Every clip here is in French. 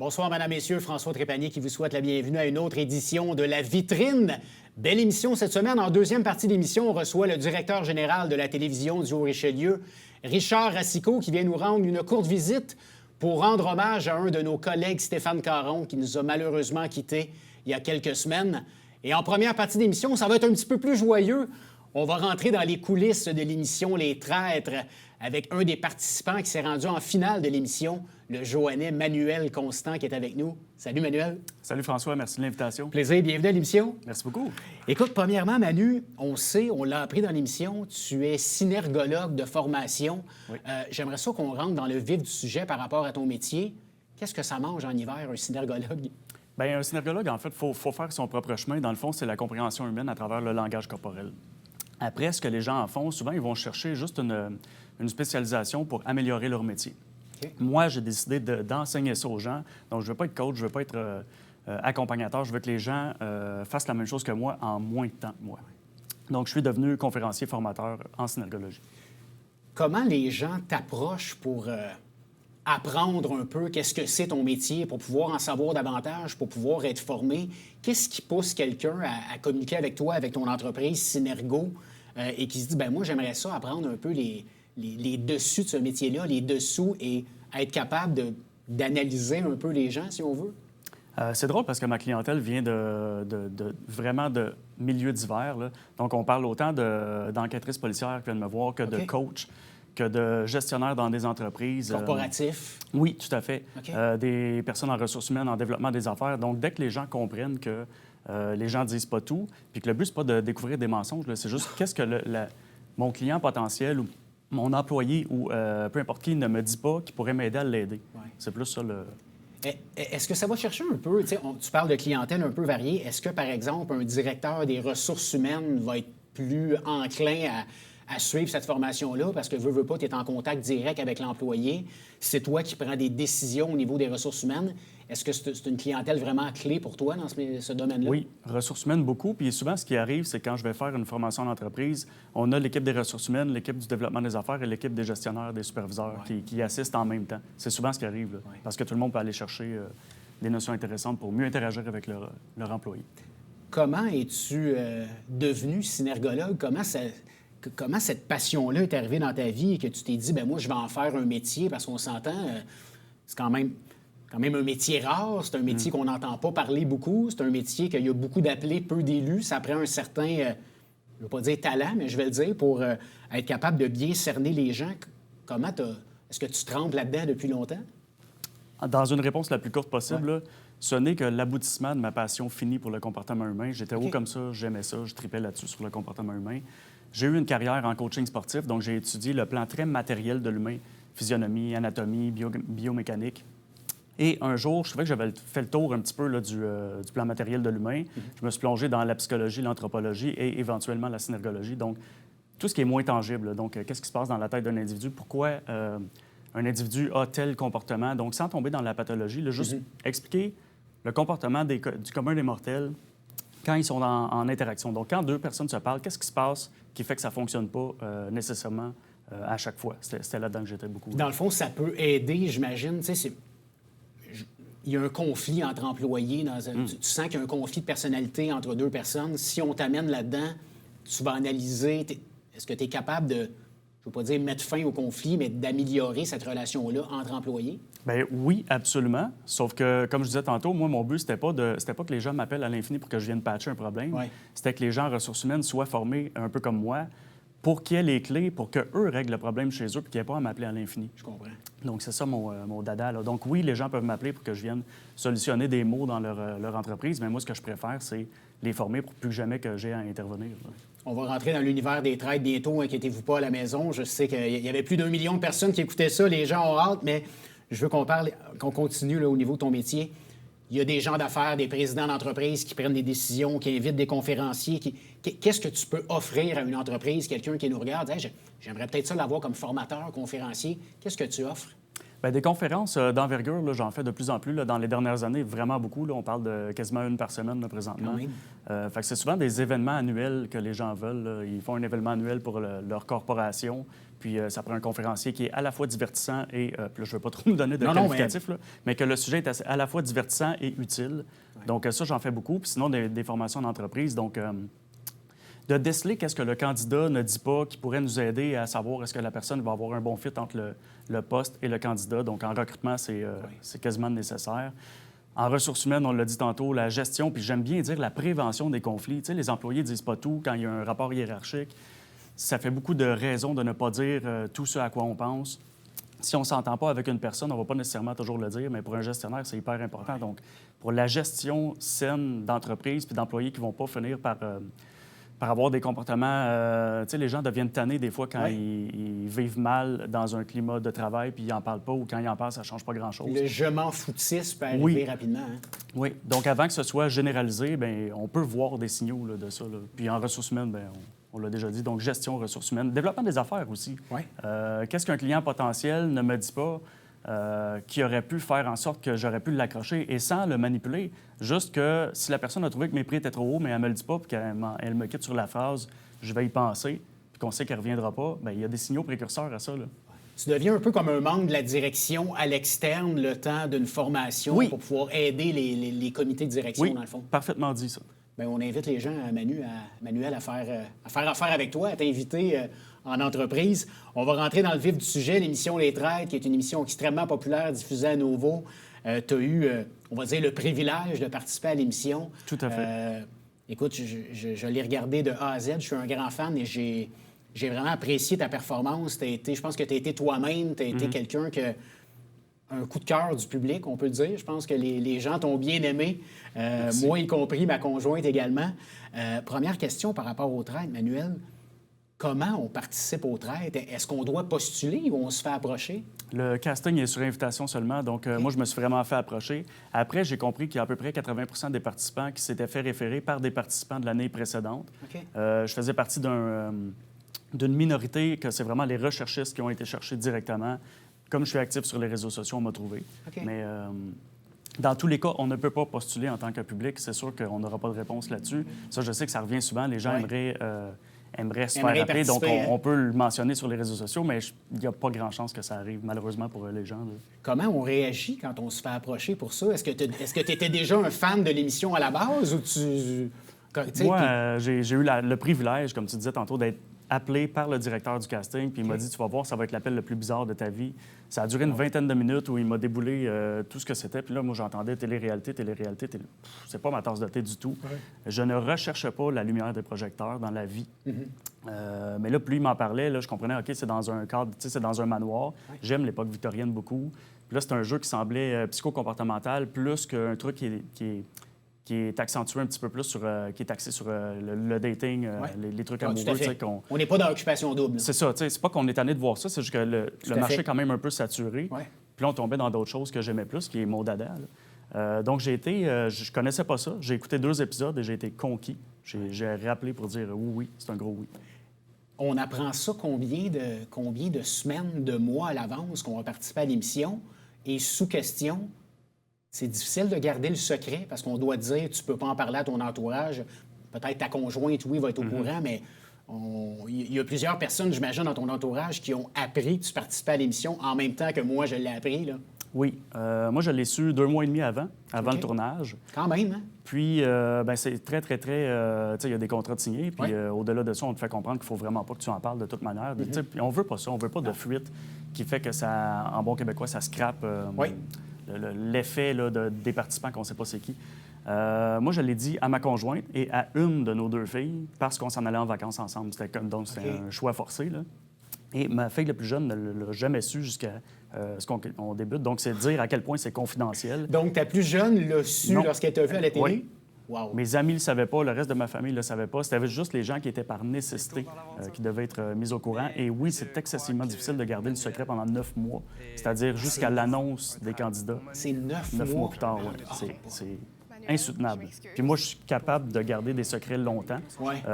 Bonsoir, Mesdames, Messieurs. François Trépanier qui vous souhaite la bienvenue à une autre édition de La Vitrine. Belle émission cette semaine. En deuxième partie d'émission, on reçoit le directeur général de la télévision du Haut-Richelieu, Richard Racicot, qui vient nous rendre une courte visite pour rendre hommage à un de nos collègues, Stéphane Caron, qui nous a malheureusement quittés il y a quelques semaines. Et en première partie d'émission, ça va être un petit peu plus joyeux. On va rentrer dans les coulisses de l'émission Les Traîtres avec un des participants qui s'est rendu en finale de l'émission, le Joannais Manuel Constant qui est avec nous. Salut Manuel. Salut François, merci de l'invitation. Plaisir, bienvenue à l'émission. Merci beaucoup. Écoute, premièrement, Manu, on l'a appris dans l'émission, tu es synergologue de formation. Oui. J'aimerais ça qu'on rentre dans le vif du sujet par rapport à ton métier. Qu'est-ce que ça mange en hiver, un synergologue? Bien, un synergologue, en fait, il faut faire son propre chemin. Dans le fond, c'est la compréhension humaine à travers le langage corporel. Après, ce que les gens en font, souvent, ils vont chercher juste une spécialisation pour améliorer leur métier. Okay. Moi, j'ai décidé d'enseigner ça aux gens. Donc, je ne veux pas être coach, je ne veux pas être accompagnateur. Je veux que les gens fassent la même chose que moi en moins de temps, moi. Donc, je suis devenu conférencier formateur en synergologie. Comment les gens t'approchent pour apprendre un peu qu'est-ce que c'est ton métier, pour pouvoir en savoir davantage, pour pouvoir être formé? Qu'est-ce qui pousse quelqu'un à communiquer avec toi, avec ton entreprise Synergo, et qui se dit, ben moi, j'aimerais ça apprendre un peu les dessus de ce métier-là, les dessous, et être capable d'analyser un peu les gens, si on veut? C'est drôle parce que ma clientèle vient vraiment de milieux divers, là. Donc, on parle autant d'enquêtrices policières qui viennent me voir que de coachs, que de gestionnaires dans des entreprises. Corporatifs? Oui, tout à fait. Okay. Des personnes en ressources humaines, en développement des affaires. Donc, dès que les gens comprennent que les gens disent pas tout, puis que le but, c'est pas de découvrir des mensonges, c'est juste qu'est-ce que mon client potentiel ou mon employé ou peu importe qui ne me dit pas qui pourrait m'aider à l'aider. Ouais. C'est plus ça le... Est-ce que ça va chercher un peu, tu parles de clientèle un peu variée, est-ce que, par exemple, un directeur des ressources humaines va être plus enclin à suivre cette formation-là, parce que veux pas, tu es en contact direct avec l'employé. C'est toi qui prends des décisions au niveau des ressources humaines. Est-ce que c'est une clientèle vraiment clé pour toi dans ce domaine-là? Oui, ressources humaines, beaucoup. Puis souvent, ce qui arrive, c'est quand je vais faire une formation en entreprise, on a l'équipe des ressources humaines, l'équipe du développement des affaires et l'équipe des gestionnaires, des superviseurs qui assistent en même temps. C'est souvent ce qui arrive, là, parce que tout le monde peut aller chercher des notions intéressantes pour mieux interagir avec leur employé. Comment es-tu devenu synergologue? Comment cette passion-là est arrivée dans ta vie et que tu t'es dit, ben moi, je vais en faire un métier, parce qu'on s'entend, c'est quand même un métier rare, c'est un métier qu'on n'entend pas parler beaucoup, c'est un métier qu'il y a beaucoup d'appelés, peu d'élus, ça prend un certain, je ne veux pas dire talent, mais je vais le dire, pour être capable de bien cerner les gens. Est-ce que tu trempes là-dedans depuis longtemps? Dans une réponse la plus courte possible, ce n'est que l'aboutissement de ma passion finie pour le comportement humain. J'étais haut comme ça, j'aimais ça, je tripais là-dessus sur le comportement humain. J'ai eu une carrière en coaching sportif, donc j'ai étudié le plan très matériel de l'humain, physionomie, anatomie, biomécanique. Et un jour, je trouvais que j'avais fait le tour un petit peu là, du plan matériel de l'humain. Je me suis plongé dans la psychologie, l'anthropologie et éventuellement la synergologie. Donc, tout ce qui est moins tangible. Là. Donc, qu'est-ce qui se passe dans la tête d'un individu? Pourquoi un individu a tel comportement? Donc, sans tomber dans la pathologie, là, juste expliquer le comportement du commun des mortels quand ils sont en interaction. Donc, quand deux personnes se parlent, qu'est-ce qui se passe qui fait que ça ne fonctionne pas nécessairement à chaque fois? C'était là-dedans que j'étais beaucoup. Dans le fond, ça peut aider, j'imagine. Il y a un conflit entre employés. Tu sens qu'il y a un conflit de personnalité entre deux personnes. Si on t'amène là-dedans, tu vas analyser. Est-ce que tu es capable de, je ne veux pas dire mettre fin au conflit, mais d'améliorer cette relation-là entre employés? Bien, oui, absolument. Sauf que, comme je disais tantôt, moi, mon but, c'était pas que les gens m'appellent à l'infini pour que je vienne patcher un problème. Ouais. C'était que les gens en ressources humaines soient formés un peu comme moi pour qu'il y ait les clés, pour qu'eux règlent le problème chez eux, puis qu'il n'y ait pas à m'appeler à l'infini. Je comprends. Donc, c'est ça mon dada, là. Donc, oui, les gens peuvent m'appeler pour que je vienne solutionner des maux dans leur entreprise, mais moi, ce que je préfère, c'est les former pour plus jamais que j'ai à intervenir. Là. On va rentrer dans l'univers des traites bientôt, inquiétez-vous pas à la maison. Je sais qu'il y avait plus d'1 million de personnes qui écoutaient ça, les gens ont hâte, mais je veux qu'on continue là, au niveau de ton métier. Il y a des gens d'affaires, des présidents d'entreprise qui prennent des décisions, qui invitent des conférenciers. Qu'est-ce que tu peux offrir à une entreprise, quelqu'un qui nous regarde? Hey, j'aimerais peut-être ça l'avoir comme formateur, conférencier. Qu'est-ce que tu offres? Bien, des conférences d'envergure, là, j'en fais de plus en plus là, dans les dernières années, vraiment beaucoup. Là, on parle de quasiment une par semaine là, présentement. Fait que c'est souvent des événements annuels que les gens veulent. Là. Ils font un événement annuel pour leur corporation, puis ça prend un conférencier qui est à la fois divertissant et, puis là, je ne veux pas trop me donner de qualificatif, mais que le sujet est à la fois divertissant et utile. Ouais. Donc ça, j'en fais beaucoup. Puis sinon, des formations d'entreprise. Donc, de déceler qu'est-ce que le candidat ne dit pas qui pourrait nous aider à savoir est-ce que la personne va avoir un bon fit entre le poste et le candidat. Donc, en recrutement, c'est quasiment nécessaire. En ressources humaines, on l'a dit tantôt, la gestion, puis j'aime bien dire la prévention des conflits. Tu sais, les employés ne disent pas tout quand il y a un rapport hiérarchique. Ça fait beaucoup de raisons de ne pas dire tout ce à quoi on pense. Si on ne s'entend pas avec une personne, on ne va pas nécessairement toujours le dire, mais pour un gestionnaire, c'est hyper important. Donc, pour la gestion saine d'entreprise puis d'employés qui ne vont pas finir par avoir des comportements... tu sais, les gens deviennent tannés des fois quand ils vivent mal dans un climat de travail puis ils n'en parlent pas ou quand ils en parlent, ça ne change pas grand-chose. Le je m'en foutisme peut arriver rapidement. Hein? Oui. Donc, avant que ce soit généralisé, bien, on peut voir des signaux là, de ça. Là. Puis en ressources humaines, bien, on l'a déjà dit. Donc, gestion, ressources humaines. Développement des affaires aussi. Qu'est-ce qu'un client potentiel ne me dit pas qui aurait pu faire en sorte que j'aurais pu l'accrocher et sans le manipuler? Juste que si la personne a trouvé que mes prix étaient trop hauts, mais elle me le dit pas puis qu'elle me quitte sur la phrase « je vais y penser », puis qu'on sait qu'elle ne reviendra pas, bien, il y a des signaux précurseurs à ça. Là. Tu deviens un peu comme un membre de la direction à l'externe le temps d'une formation pour pouvoir aider les comités de direction, dans le fond. Parfaitement dit, ça. Bien, on invite les gens, Manuel, à faire affaire avec toi, à t'inviter en entreprise. On va rentrer dans le vif du sujet, l'émission Les Traites, qui est une émission extrêmement populaire diffusée à Nouveau. Tu as eu, on va dire, le privilège de participer à l'émission. Tout à fait. Écoute, je l'ai regardé de A à Z. Je suis un grand fan et j'ai vraiment apprécié ta performance. Je pense que tu as été toi-même. Tu as été quelqu'un que... un coup de cœur du public, on peut le dire. Je pense que les gens t'ont bien aimé, moi y compris, ma conjointe également. Première question par rapport aux traites, Manuel. Comment on participe aux traites? Est-ce qu'on doit postuler ou on se fait approcher? Le casting est sur invitation seulement, donc moi, je me suis vraiment fait approcher. Après, j'ai compris qu'il y a à peu près 80 des participants qui s'étaient fait référer par des participants de l'année précédente. Je faisais partie d'une minorité que c'est vraiment les recherchistes qui ont été cherchés directement. Comme je suis actif sur les réseaux sociaux, on m'a trouvé. Mais dans tous les cas, on ne peut pas postuler en tant que public. C'est sûr qu'on n'aura pas de réponse là-dessus. Ça, je sais que ça revient souvent. Les gens aimeraient se faire appeler. Donc, on peut le mentionner sur les réseaux sociaux, mais il n'y a pas grand chance que ça arrive, malheureusement, pour les gens. Là. Comment on réagit quand on se fait approcher pour ça? Est-ce que tu étais déjà un fan de l'émission à la base ou tu... Moi, j'ai eu le privilège, comme tu disais tantôt, d'être appelé par le directeur du casting, puis il m'a dit, tu vas voir, ça va être l'appel le plus bizarre de ta vie. Ça a duré une vingtaine de minutes où il m'a déboulé tout ce que c'était. Puis là, moi, j'entendais télé-réalité. C'est pas ma tasse de thé du tout. Je ne recherche pas la lumière des projecteurs dans la vie. Mais là, plus il m'en parlait, là, je comprenais, OK, c'est dans un cadre, c'est dans un manoir. J'aime l'époque victorienne beaucoup. Puis là, c'est un jeu qui semblait psycho-comportemental plus qu'un truc qui est accentué un petit peu plus qui est axé sur le dating, les trucs amoureux. On n'est pas dans l'occupation double. C'est ça. C'est pas qu'on est tanné de voir ça, c'est juste que le marché est quand même un peu saturé. Puis là, on tombait dans d'autres choses que j'aimais plus, qui est mon dada. Donc, je connaissais pas ça. J'ai écouté 2 épisodes et j'ai été conquis. J'ai rappelé pour dire oui, c'est un gros oui. On apprend ça combien de semaines, de mois à l'avance qu'on va participer à l'émission? Et sous question... C'est difficile de garder le secret parce qu'on doit dire tu peux pas en parler à ton entourage. Peut-être ta conjointe, oui, va être au courant, mais il y a plusieurs personnes, j'imagine, dans ton entourage qui ont appris que tu participais à l'émission en même temps que moi, je l'ai appris. Là. Oui. Moi, je l'ai su 2 mois et demi avant le tournage. Quand même, hein? Puis, c'est très, très, très... tu sais, il y a des contrats de signés. Puis, au-delà de ça, on te fait comprendre qu'il faut vraiment pas que tu en parles de toute manière. Puis on veut pas ça. On veut pas de fuite qui fait que ça, en bon québécois, ça scrape... l'effet là, des participants qu'on ne sait pas c'est qui. Moi, je l'ai dit à ma conjointe et à une de nos 2 filles parce qu'on s'en allait en vacances ensemble. Donc, c'était un choix forcé. Là. Et ma fille la plus jeune ne l'a jamais su jusqu'à ce qu'on débute. Donc, c'est dire à quel point c'est confidentiel. Donc, ta plus jeune l'a su lorsqu'elle t'a vu à la télé? Oui. Wow. Mes amis ne le savaient pas, le reste de ma famille ne le savait pas. C'était juste les gens qui étaient par nécessité qui devaient être mis au courant. Et oui, c'est excessivement difficile de garder le secret pendant 9 mois, c'est-à-dire jusqu'à l'annonce des candidats. C'est 9 mois plus tard, oui. C'est insoutenable. Puis moi, je suis capable de garder des secrets longtemps,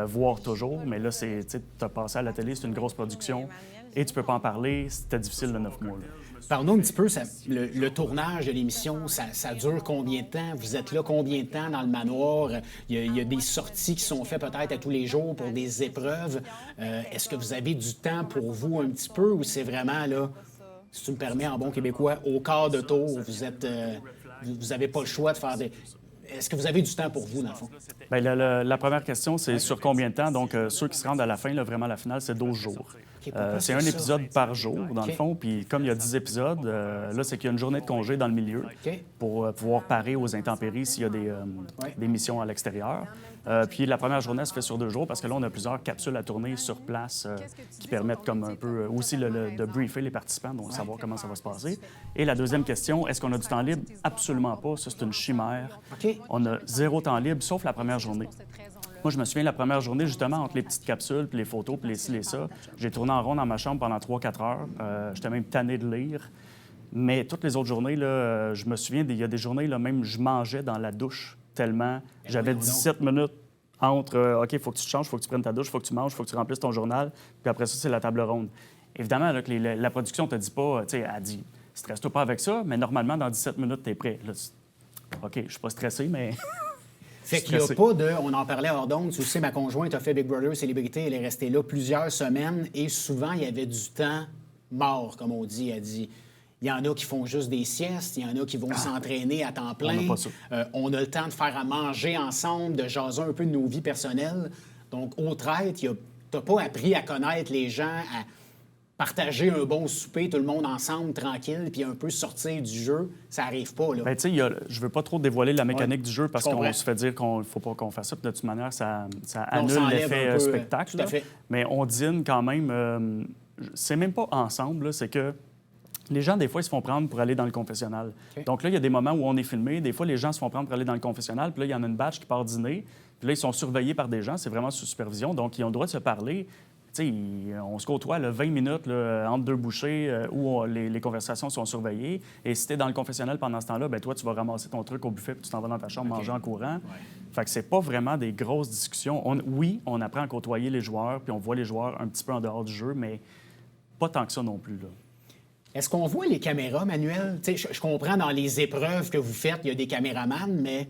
voire toujours, mais là, tu as passé à la télé, c'est une grosse production, et tu peux pas en parler, c'était difficile de 9 mois. Là. Parle-nous un petit peu, le tournage de l'émission, ça dure combien de temps? Vous êtes là combien de temps dans le manoir? Il y a des sorties qui sont faites peut-être à tous les jours pour des épreuves. Est-ce que vous avez du temps pour vous un petit peu ou c'est vraiment, là, si tu me permets, en bon québécois, au quart de tour, vous n'avez pas le choix de faire des... Est-ce que vous avez du temps pour vous, dans le fond? Bien, la première question, c'est sur combien de temps? Donc, ceux qui se rendent à la fin, là, vraiment, la finale, c'est 12 jours. C'est un épisode par jour, dans le fond. Puis, comme il y a 10 épisodes, là, c'est qu'il y a une journée de congé dans le milieu pour pouvoir parer aux intempéries s'il y a des missions à l'extérieur. Puis, la première journée, elle se fait sur 2 jours parce que là, on a plusieurs capsules à tourner sur place qui permettent comme un peu aussi de briefer les participants, donc savoir comment ça va se passer. Et la deuxième question, est-ce qu'on a du temps libre? Absolument pas. Ça, c'est une chimère. On a 0 temps libre, sauf la première journée. Moi, je me souviens, la première journée, justement, entre les petites capsules, puis les photos, puis les ci, les ça, j'ai tourné en rond dans ma chambre pendant 3-4 heures. J'étais même tanné de lire. Mais toutes les autres journées, là, je me souviens, il y a des journées, là, même, je mangeais dans la douche tellement j'avais 17 minutes entre OK, il faut que tu te changes, il faut que tu prennes ta douche, il faut que tu manges, il faut que tu remplisses ton journal, puis après ça, c'est la table ronde. Évidemment, là, que la production ne te dit pas, tu sais, elle dit, stresse-toi pas avec ça, mais normalement, dans 17 minutes, tu es prêt. Là, OK, je suis pas stressé, mais. Fait qu'il n'y a pas de... On en parlait hors d'onde. Tu sais, ma conjointe a fait Big Brother Célébrité. Elle est restée là plusieurs semaines et souvent, il y avait du temps mort, comme on dit. Elle dit, il y en a qui font juste des siestes, il y en a qui vont s'entraîner à temps plein. On n'a pas ça. On a le temps de faire à manger ensemble, de jaser un peu de nos vies personnelles. Donc, au traite, tu n'as pas appris à connaître les gens, à partager un bon souper, tout le monde ensemble, tranquille, puis un peu sortir du jeu, ça n'arrive pas, là. Bien, tu sais, je veux pas trop dévoiler la mécanique du jeu parce qu'on se fait dire qu'il ne faut pas qu'on fasse ça. Puis de toute manière, ça annule l'effet spectacle. Tout à fait. Mais on dîne quand même... c'est même pas ensemble, là, c'est que les gens, des fois, ils se font prendre pour aller dans le confessionnal. Okay. Donc là, il y a des moments où on est filmé. Des fois, les gens se font prendre pour aller dans le confessionnal. Puis là, il y en a une batch qui part dîner. Puis là, ils sont surveillés par des gens. C'est vraiment sous supervision. Donc, ils ont le droit de se parler. Tu sais, on se côtoie là, 20 minutes là, entre deux bouchées où les conversations sont surveillées. Et si tu es dans le confessionnal pendant ce temps-là, bien, toi, tu vas ramasser ton truc au buffet puis tu t'en vas dans ta chambre manger en courant. Ouais. Fait que c'est pas vraiment des grosses discussions. Oui, on apprend à côtoyer les joueurs puis on voit les joueurs un petit peu en dehors du jeu, mais pas tant que ça non plus, là. Est-ce qu'on voit les caméras, Manuel? Je comprends dans les épreuves que vous faites, il y a des caméramans, mais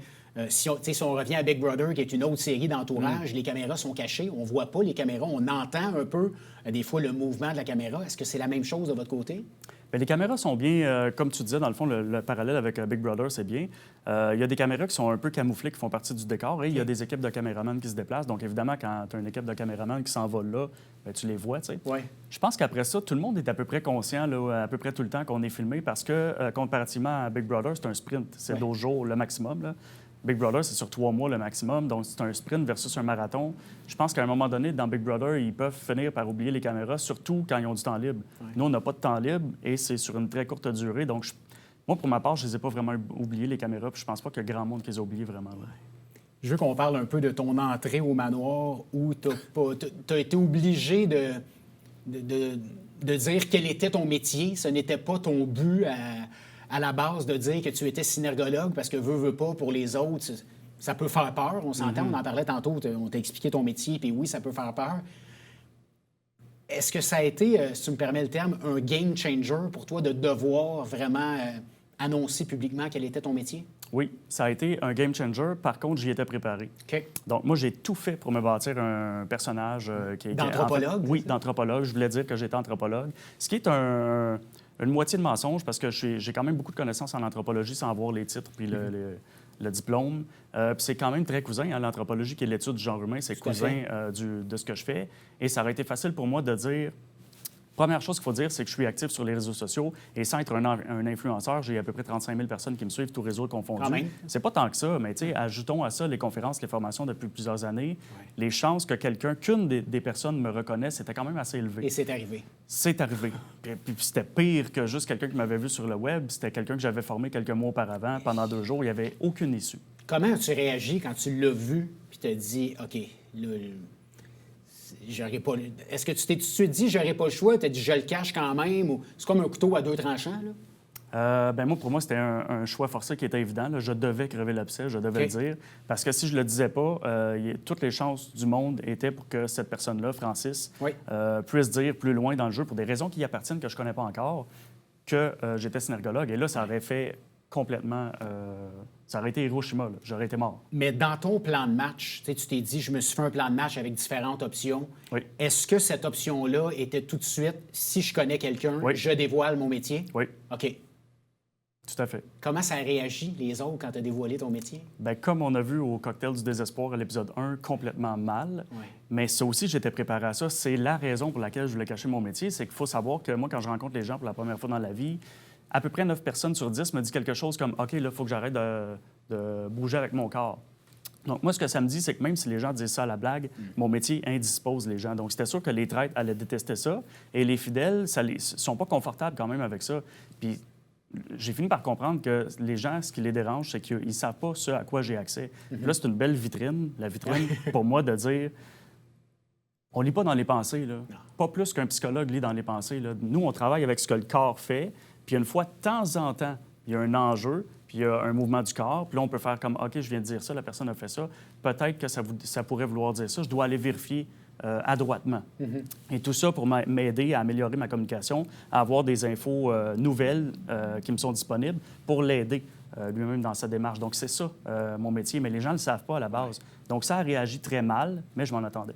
si on revient à Big Brother, qui est une autre série d'entourage, les caméras sont cachées. On ne voit pas les caméras. On entend un peu, des fois, le mouvement de la caméra. Est-ce que c'est la même chose de votre côté? Bien, les caméras sont bien, comme tu disais, dans le fond, le parallèle avec Big Brother, c'est bien. Il y a des caméras qui sont un peu camouflées, qui font partie du décor, et il y a des équipes de caméramans qui se déplacent. Donc, évidemment, quand tu as une équipe de caméramans qui s'envole là, bien, tu les vois, tu sais. Ouais. Je pense qu'après ça, tout le monde est à peu près conscient, là, à peu près tout le temps qu'on est filmé, parce que, comparativement à Big Brother, c'est un sprint. C'est 12 jours le maximum, là. Big Brother, c'est sur 3 mois le maximum, donc c'est un sprint versus un marathon. Je pense qu'à un moment donné, dans Big Brother, ils peuvent finir par oublier les caméras, surtout quand ils ont du temps libre. Ouais. Nous, on n'a pas de temps libre et c'est sur une très courte durée. Donc, moi, pour ma part, je ne les ai pas vraiment oubliés, les caméras, puis je pense pas qu'il y a grand monde qui les a oubliés vraiment. Là. Je veux qu'on parle un peu de ton entrée au manoir où tu as été obligé de dire quel était ton métier. Ce n'était pas ton but à la base de dire que tu étais synergologue parce que veux pas pour les autres, ça peut faire peur. On s'entend, on en parlait tantôt, on t'a expliqué ton métier, puis oui, ça peut faire peur. Est-ce que ça a été, si tu me permets le terme, un game changer pour toi de devoir vraiment annoncer publiquement quel était ton métier? Oui, ça a été un game changer. Par contre, j'y étais préparé. Okay. Donc, moi, j'ai tout fait pour me bâtir un personnage qui est... D'anthropologue? Oui, d'anthropologue. Je voulais dire que j'étais anthropologue. Ce qui est une moitié de mensonge parce que j'ai quand même beaucoup de connaissances en anthropologie sans avoir les titres puis le diplôme. Puis c'est quand même très cousin. Hein, l'anthropologie, qui est l'étude du genre humain, c'est cousin de ce que je fais. Et ça aurait été facile pour moi de dire... Première chose qu'il faut dire, c'est que je suis actif sur les réseaux sociaux et sans être un influenceur, j'ai à peu près 35 000 personnes qui me suivent, tous réseaux confondus. C'est pas tant que ça, mais ajoutons à ça les conférences, les formations depuis plusieurs années. Ouais. Les chances que qu'une des personnes me reconnaisse était quand même assez élevée. Et c'est arrivé. C'est arrivé. Puis c'était pire que juste quelqu'un qui m'avait vu sur le web. C'était quelqu'un que j'avais formé quelques mois auparavant. Pendant 2 jours, il n'y avait aucune issue. Comment as-tu réagi quand tu l'as vu puis t'as dit, OK, là... J'aurais pas... Est-ce que tu t'es dit, j'aurais pas le choix? Tu as dit, je le cache quand même? Ou... C'est comme un couteau à 2 tranchants, là? Ben moi, pour moi, c'était un choix forcé qui était évident. Là. Je devais crever l'abcès, je devais le dire. Parce que si je le disais pas, toutes les chances du monde étaient pour que cette personne-là, Francis, puisse dire plus loin dans le jeu, pour des raisons qui y appartiennent que je connais pas encore, que j'étais synergologue. Et là, ça aurait fait complètement... ça aurait été Hiroshima, là. J'aurais été mort. Mais dans ton plan de match, tu t'es dit, je me suis fait un plan de match avec différentes options. Oui. Est-ce que cette option-là était tout de suite, si je connais quelqu'un, Oui. je dévoile mon métier? Oui. OK. Tout à fait. Comment ça a réagi, les autres, quand tu as dévoilé ton métier? Bien, comme on a vu au Cocktail du désespoir à l'épisode 1, complètement mal. Ouais. Mais ça aussi, j'étais préparé à ça. C'est la raison pour laquelle je voulais cacher mon métier. C'est qu'il faut savoir que moi, quand je rencontre les gens pour la première fois dans la vie, à peu près 9 personnes sur 10 me disent quelque chose comme « OK, là, il faut que j'arrête de bouger avec mon corps ». Donc, moi, ce que ça me dit, c'est que même si les gens disent ça à la blague, mon métier indispose les gens. Donc, c'était sûr que les traîtres allaient détester ça. Et les fidèles, sont pas confortables quand même avec ça. Puis, j'ai fini par comprendre que les gens, ce qui les dérange, c'est qu'ils ne savent pas ce à quoi j'ai accès. Puis là, c'est une belle vitrine, la vitrine, pour moi, de dire on lit pas dans les pensées, là. Pas plus qu'un psychologue lit dans les pensées, là. Nous, on travaille avec ce que le corps fait, puis une fois, de temps en temps, il y a un enjeu, puis il y a un mouvement du corps, puis là, on peut faire comme OK, je viens de dire ça, la personne a fait ça. Peut-être que ça pourrait vouloir dire ça. Je dois aller vérifier adroitement. Et tout ça pour m'aider à améliorer ma communication, à avoir des infos nouvelles qui me sont disponibles pour l'aider lui-même dans sa démarche. Donc, c'est ça, mon métier. Mais les gens ne le savent pas à la base. Donc, ça a réagi très mal, mais je m'en attendais.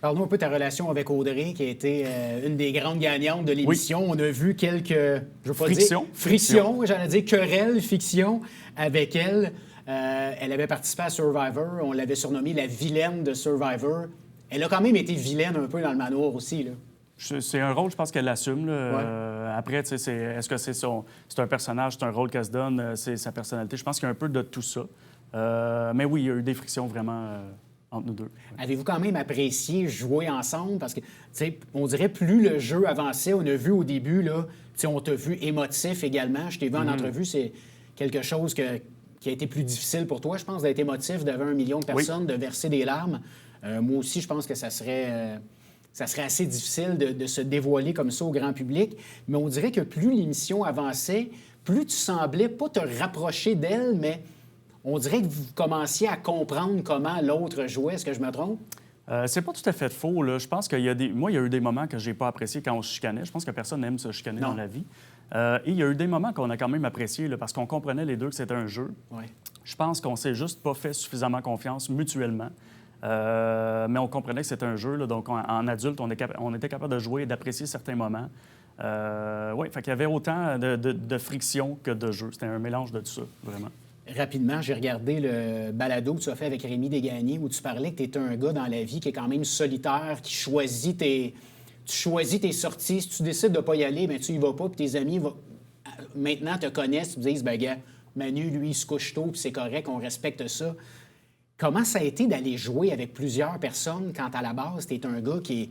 Parle-nous un peu de ta relation avec Audrey, qui a été une des grandes gagnantes de l'émission. Oui. On a vu quelques, je veux pas dire frictions, j'allais dire querelles, fiction avec elle. Elle avait participé à Survivor. On l'avait surnommée la vilaine de Survivor. Elle a quand même été vilaine un peu dans le manoir aussi, là. C'est un rôle, je pense qu'elle l'assume. Ouais. Après, tu sais, est-ce que c'est un personnage, c'est un rôle qu'elle se donne, c'est sa personnalité? Je pense qu'il y a un peu de tout ça. Mais oui, il y a eu des frictions vraiment entre nous deux. Ouais. Avez-vous quand même apprécié jouer ensemble? Parce que, tu sais, on dirait plus le jeu avançait. On a vu au début, là, tu sais, on t'a vu émotif également. Je t'ai vu en entrevue, c'est quelque chose qui a été plus difficile pour toi, je pense, d'être émotif devant 1 million de personnes, de verser des larmes. Moi aussi, je pense que ça serait assez difficile de se dévoiler comme ça au grand public. Mais on dirait que plus l'émission avançait, plus tu semblais pas te rapprocher d'elle, mais on dirait que vous commenciez à comprendre comment l'autre jouait. Est-ce que je me trompe? C'est pas tout à fait faux, là. Je pense qu'il y a Moi, il y a eu des moments que j'ai pas appréciés quand on se chicanait. Je pense que personne n'aime se chicaner dans la vie. Et il y a eu des moments qu'on a quand même appréciés, là, parce qu'on comprenait les deux que c'était un jeu. Ouais. Je pense qu'on s'est juste pas fait suffisamment confiance mutuellement. Mais on comprenait que c'était un jeu, là, donc en adulte, on était capable de jouer et d'apprécier certains moments. Oui, fait qu'il y avait autant de friction que de jeu. C'était un mélange de tout ça, vraiment. Rapidement, j'ai regardé le balado que tu as fait avec Rémi Desgagnés où tu parlais que tu étais un gars dans la vie qui est quand même solitaire, qui choisit tes sorties. Si tu décides de ne pas y aller, bien, tu y vas pas, puis tes amis maintenant te connaissent, te disent, bien, gars, Manu, lui, il se couche tôt, puis c'est correct, on respecte ça. Comment ça a été d'aller jouer avec plusieurs personnes quand, à la base, tu es un gars qui est,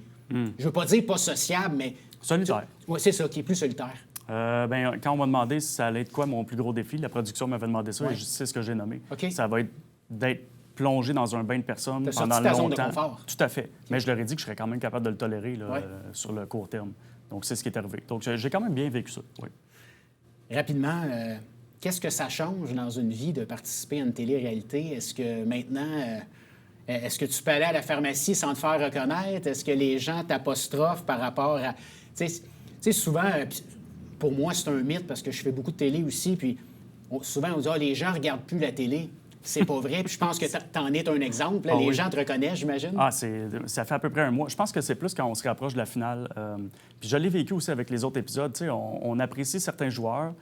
je veux pas dire pas sociable, mais... Solitaire. Oui, c'est ça, qui est plus solitaire. Quand on m'a demandé si ça allait être quoi mon plus gros défi, la production m'avait demandé ça, Ouais. et c'est ce que j'ai nommé. OK. Ça va être d'être plongé dans un bain de personnes T'as pendant sorti ta longtemps. zone de confort. Tout à fait. Mais je leur ai dit que je serais quand même capable de le tolérer là, Ouais. sur le court terme. Donc, c'est ce qui est arrivé. Donc, j'ai quand même bien vécu ça, oui. Rapidement, qu'est-ce que ça change dans une vie de participer à une télé-réalité? Est-ce que maintenant, est-ce que tu peux aller à la pharmacie sans te faire reconnaître? Est-ce que les gens t'apostrophent par rapport à... Tu sais, souvent, pour moi, c'est un mythe parce que je fais beaucoup de télé aussi, puis souvent, on dit « Ah, les gens regardent plus la télé ». C'est pas vrai, puis je pense que t'en es un exemple. Là. Les gens te reconnaissent, j'imagine. Ah, ça fait à peu près un mois. Je pense que c'est plus quand on se rapproche de la finale. Puis je l'ai vécu aussi avec les autres épisodes. Tu sais, on apprécie certains joueurs,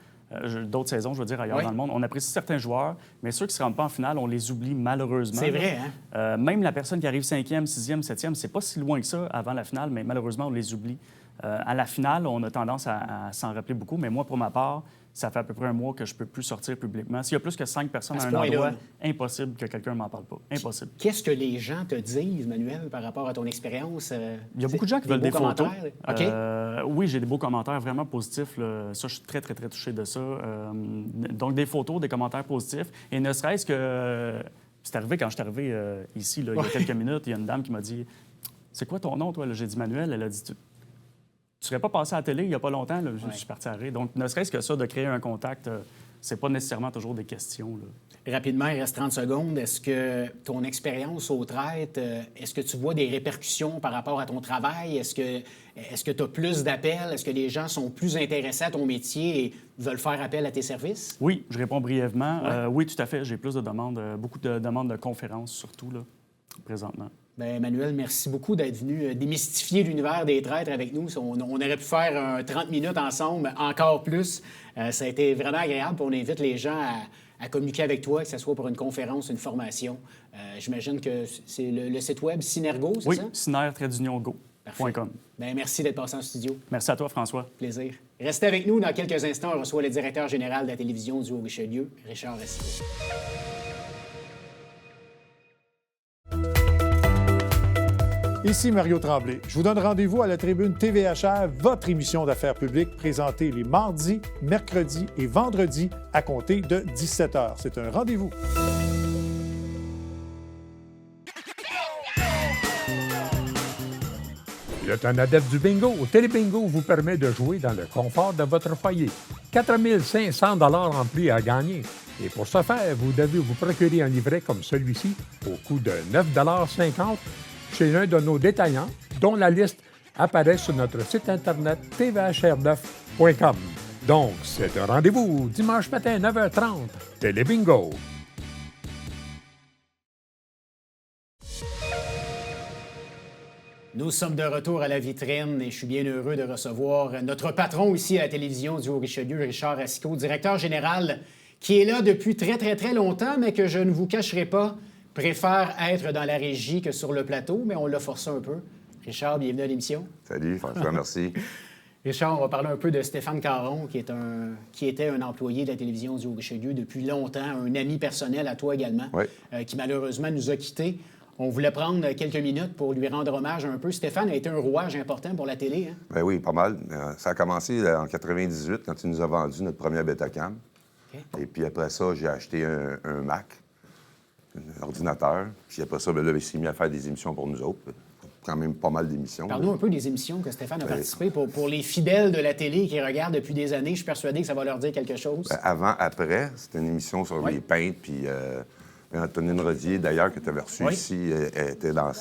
d'autres saisons, je veux dire, ailleurs dans le monde. On apprécie certains joueurs, mais ceux qui ne se rendent pas en finale, on les oublie malheureusement. C'est vrai, hein? Même la personne qui arrive 5e, 6e, 7e, c'est pas si loin que ça avant la finale, mais malheureusement, on les oublie. À la finale, on a tendance à s'en rappeler beaucoup, mais moi, pour ma part, ça fait à peu près un mois que je ne peux plus sortir publiquement. S'il y a plus que 5 personnes à un endroit, impossible que quelqu'un ne m'en parle pas. Impossible. Qu'est-ce que les gens te disent, Manuel, par rapport à ton expérience? Il y a beaucoup de gens qui veulent des photos. OK. Oui, j'ai des beaux commentaires vraiment positifs. Là. Ça, je suis très, très, très touché de ça. Donc, des photos, des commentaires positifs. Et ne serait-ce que... C'est arrivé quand je suis arrivé ici, là, il y a quelques minutes, il y a une dame qui m'a dit « C'est quoi ton nom, toi? » J'ai dit « Manuel. » Elle a dit « Tu serais pas passé à la télé il n'y a pas longtemps. » Je suis parti à rire. Donc, ne serait-ce que ça, de créer un contact, c'est pas nécessairement toujours des questions, là. Rapidement, il reste 30 secondes. Est-ce que ton expérience au traite, est-ce que tu vois des répercussions par rapport à ton travail? Est-ce que tu as plus d'appels? Est-ce que les gens sont plus intéressés à ton métier et veulent faire appel à tes services? Oui, je réponds brièvement. Ouais. Oui, tout à fait. J'ai plus de demandes, beaucoup de demandes de conférences, surtout, là, présentement. Bien, Emmanuel, merci beaucoup d'être venu démystifier l'univers des traîtres avec nous. On aurait pu faire 30 minutes ensemble, encore plus. Ça a été vraiment agréable. Puis on invite les gens à communiquer avec toi, que ce soit pour une conférence, une formation. J'imagine que c'est le site web Synergo, c'est ça? Oui, siner-go.com. Bien, merci d'être passé en studio. Merci à toi, François. Plaisir. Restez avec nous. Dans quelques instants, on reçoit le directeur général de la télévision du Haut-Richelieu, Richard Racicot. Ici Mario Tremblay. Je vous donne rendez-vous à la tribune TVHR, votre émission d'affaires publiques présentée les mardis, mercredis et vendredis à compter de 17h. C'est un rendez-vous. Vous êtes un adepte du bingo? Télébingo vous permet de jouer dans le confort de votre foyer. 4 500 $ en prix à gagner. Et pour ce faire, vous devez vous procurer un livret comme celui-ci au coût de 9,50 $ chez un de nos détaillants, dont la liste apparaît sur notre site Internet tvhr9.com. Donc, c'est un rendez-vous dimanche matin 9h30. Télébingo. Nous sommes de retour à la vitrine et je suis bien heureux de recevoir notre patron ici à la télévision du Haut-Richelieu, Richard Racicot, directeur général, qui est là depuis très, très, très longtemps, mais que je ne vous cacherai pas, préfère être dans la régie que sur le plateau, mais on l'a forcé un peu. Richard, bienvenue à l'émission. Salut, François, merci. Richard, on va parler un peu de Stéphane Caron, qui était un employé de la télévision du Haut-Richelieu depuis longtemps, un ami personnel à toi également, Oui. Qui malheureusement nous a quittés. On voulait prendre quelques minutes pour lui rendre hommage un peu. Stéphane a été un rouage important pour la télé. Hein? Ben oui, pas mal. Ça a commencé en 98 quand il nous a vendu notre première Betacam. Okay. Et puis après ça, j'ai acheté un Mac, un ordinateur. Puis après ça, ben là, il s'est mis à faire des émissions pour nous autres. Quand même pas mal d'émissions. Parle-nous un peu des émissions que Stéphane a participé. Pour les fidèles de la télé qui regardent depuis des années, je suis persuadé que ça va leur dire quelque chose. Ben, avant, après, c'était une émission sur les peintres, puis Antonine Rodier, d'ailleurs, que tu avais reçue ici, elle était dans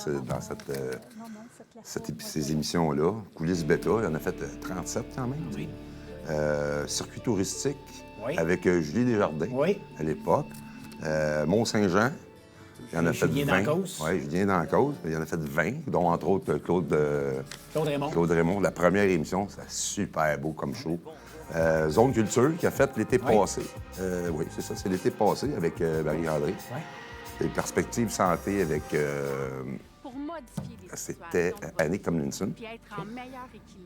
ces émissions-là. Coulisses Bêta, il en a fait 37 quand même. Oui. Circuit touristique avec Julie Desjardins à l'époque. Mont-Saint-Jean. Il en a fait 20. Oui, Julien dans la cause. Il en a fait 20, dont entre autres Claude Raymond. La première émission, c'était super beau comme show. Zone Culture, qui a fait l'été passé. Oui, c'est ça, c'est l'été passé avec Marie-André. Et Perspective Santé avec... c'était Annick Tomlinson.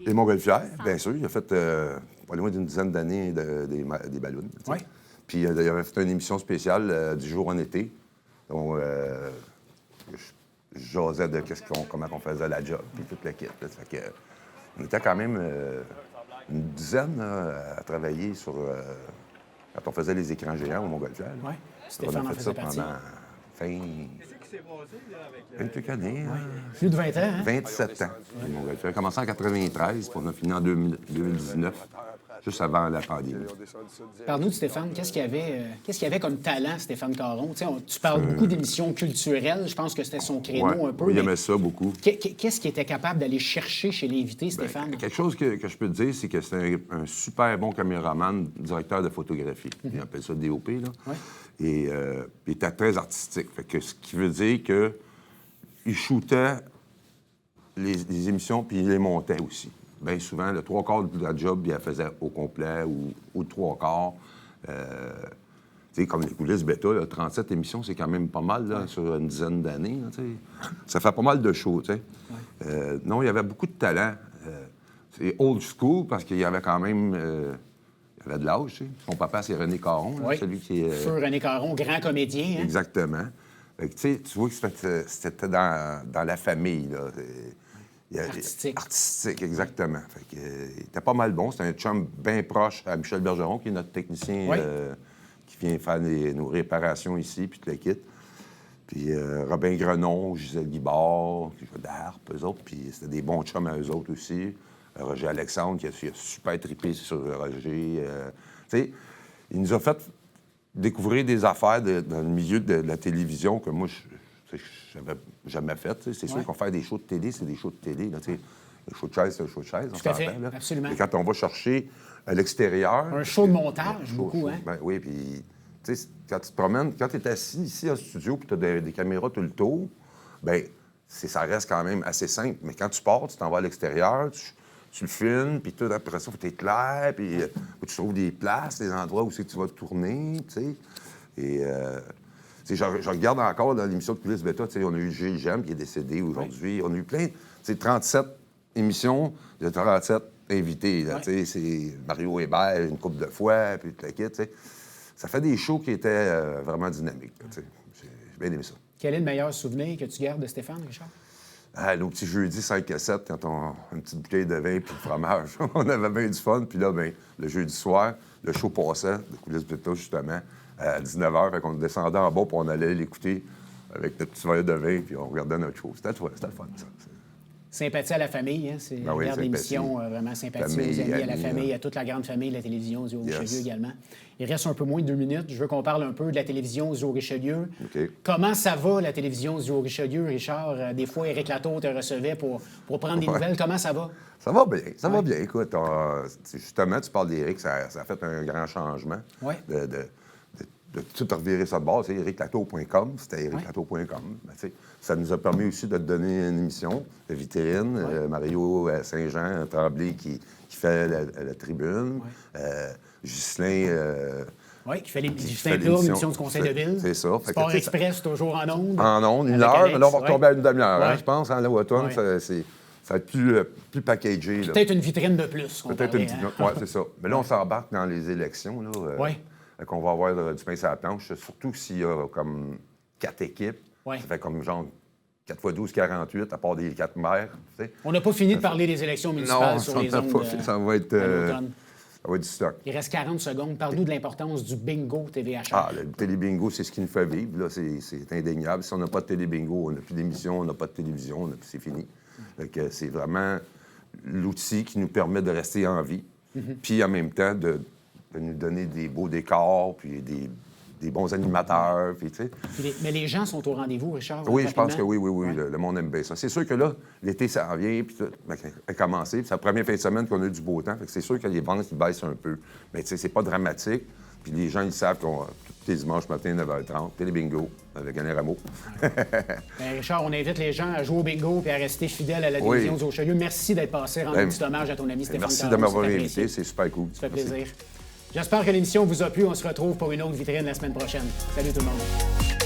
Et Montgolfière, bien sûr. Il a fait pas loin d'une dizaine d'années des ballons. Puis il avait fait une émission spéciale du jour en été. Donc, je jasais de comment on faisait la job, puis toute la kit. Fait que, on était quand même une dizaine à travailler sur... quand on faisait les écrans géants au Montgolfière. Oui, Stéphane en faisait partie. Pendant 20 années. Plus de 20 ans, hein? 27 ans. On a commencé en 93, puis on a fini en 2019. Juste avant la pandémie. Parle-nous de Stéphane. Qu'est-ce qu'il y avait comme talent, Stéphane Caron? Tu parles beaucoup d'émissions culturelles. Je pense que c'était son créneau un peu. Oui, il aimait ça beaucoup. Qu'est-ce qu'il était capable d'aller chercher chez l'invité, Stéphane? Quelque chose que je peux te dire, c'est que c'est un super bon caméraman, directeur de photographie. Il appelle ça DOP, là. Ouais. Et il était très artistique. Fait que, ce qui veut dire qu'il shootait les émissions puis il les montait aussi. Bien souvent, le 3/4 de la job, il la faisait au complet ou le 3/4. Tu sais, comme les coulisses bêta, 37 émissions, c'est quand même pas mal là, sur une dizaine d'années. Là, ça fait pas mal de shows. Non, il y avait beaucoup de talent. C'est old school parce qu'il y avait quand même... il avait de l'âge. Tu sais. Son papa, c'est René Caron, celui qui est... Feu René Caron, grand comédien. Hein? Exactement. Fait que, tu vois que c'était dans la famille. Là. Artistique, exactement. Fait que, il était pas mal bon. C'était un chum bien proche à Michel Bergeron, qui est notre technicien qui vient faire nos réparations ici, puis tout le kit. Puis Robin Grenon, Gisèle Guibard, qui joue d'harpe, eux autres. Puis c'était des bons chums à eux autres aussi. Roger Alexandre, qui a super trippé sur Roger. Tu sais, il nous a fait découvrir des affaires dans le milieu de la télévision que moi, je n'avais jamais fait. C'est sûr qu'on fait des shows de télé, c'est des shows de télé. Là, le show de chaise, c'est un show de chaise. Tout à fait, absolument. Et quand on va chercher à l'extérieur... Un show de montage, beaucoup, hein? Ben, oui, puis quand tu te promènes, quand tu es assis ici en studio puis tu as des caméras tout le tour, bien, ça reste quand même assez simple. Mais quand tu pars, tu t'en vas à l'extérieur, tu le filmes, puis tout, après ça, il faut être clair, puis tu trouves des places, des endroits où c'est que tu vas tourner, tu sais. Et je regarde encore dans l'émission de Coulisses Beta, on a eu Gilles Gemme qui est décédé aujourd'hui. On a eu plein, 37 émissions de 37 invités. Là, c'est Mario Hébert une couple de fois, puis tout le kit, t'sais. Ça fait des shows qui étaient vraiment dynamiques. J'ai bien aimé ça. Quel est le meilleur souvenir que tu gardes de Stéphane, Richard? Nos petits jeudis 5 à 7, quand on une petite bouteille de vin et de fromage, on avait bien du fun. Puis là, ben, le jeudi soir, le show passait, de Coulisses Beta, justement, à 19h. Fait qu'on descendait en bas, puis on allait l'écouter avec notre petit verre de vin, puis on regardait notre show. C'était le fun, ça. Sympathie à la famille, hein? C'est l'émission vraiment sympathie aux amis, à la famille, à toute la grande famille de la télévision du Haut-Richelieu également. Il reste un peu moins de 2 minutes. Je veux qu'on parle un peu de la télévision du Haut-Richelieu. Okay. Comment ça va, la télévision du Haut-Richelieu, Richard? Des fois, Éric Latour te recevait pour prendre des nouvelles. Comment ça va? Ça va bien, ça va bien. Écoute, justement, tu parles d'Éric, ça a fait un grand changement de tout revirer ça de base. C'est ericlatour.com, c'était ericlatour.com. Ben, ça nous a permis aussi de te donner une émission de vitrine. Mario Saint-Jean Tremblay qui fait la tribune. Ghislain... qui fait l'émission du Conseil de Ville. C'est ça. Sport Express, toujours en ondes. En ondes, 1 heure, mais là, on va retomber à une demi-heure, hein, je pense. Hein, l'automne, ça va être plus packagé. Peut-être une vitrine de plus. Peut-être une vitrine, oui, c'est ça. Mais là, on s'embarque dans les élections. Là, qu'on va avoir du pain sur la planche, surtout s'il y a comme 4 équipes. Ça fait comme genre 4 x 12, 48, à part des 4 maires. T'sais. On n'a pas fini de parler des élections municipales sur les ondes. Ça va être du stock. Il reste 40 secondes. Parle-nous de l'importance du bingo TVHR. Le télé-bingo, c'est ce qui nous fait vivre. Là, c'est indéniable. Si on n'a pas de télé-bingo, on n'a plus d'émission, on n'a pas de télévision, c'est fini. C'est vraiment l'outil qui nous permet de rester en vie. Puis en même temps, de nous donner des beaux décors, puis des bons animateurs. Puis, mais les gens sont au rendez-vous, Richard? Oui, je pense que oui. Le monde aime bien ça. C'est sûr que là, l'été, ça revient, puis tout a commencé. Puis c'est la première fin de semaine qu'on a eu du beau temps. Fait que c'est sûr que les ventes, ils baissent un peu. Mais c'est pas dramatique. Puis les gens, ils savent qu'on tous les dimanches matin, 9h30, télé-bingo avec Alain Rameau. Richard, on invite les gens à jouer au bingo et à rester fidèles à la télévision du Haut-Richelieu. Merci d'être passé, rendre un petit hommage à ton ami Stéphane Merci Caron. de m'avoir invité, c'est super cool. Ça fait plaisir. J'espère que l'émission vous a plu. On se retrouve pour une autre vitrine la semaine prochaine. Salut tout le monde.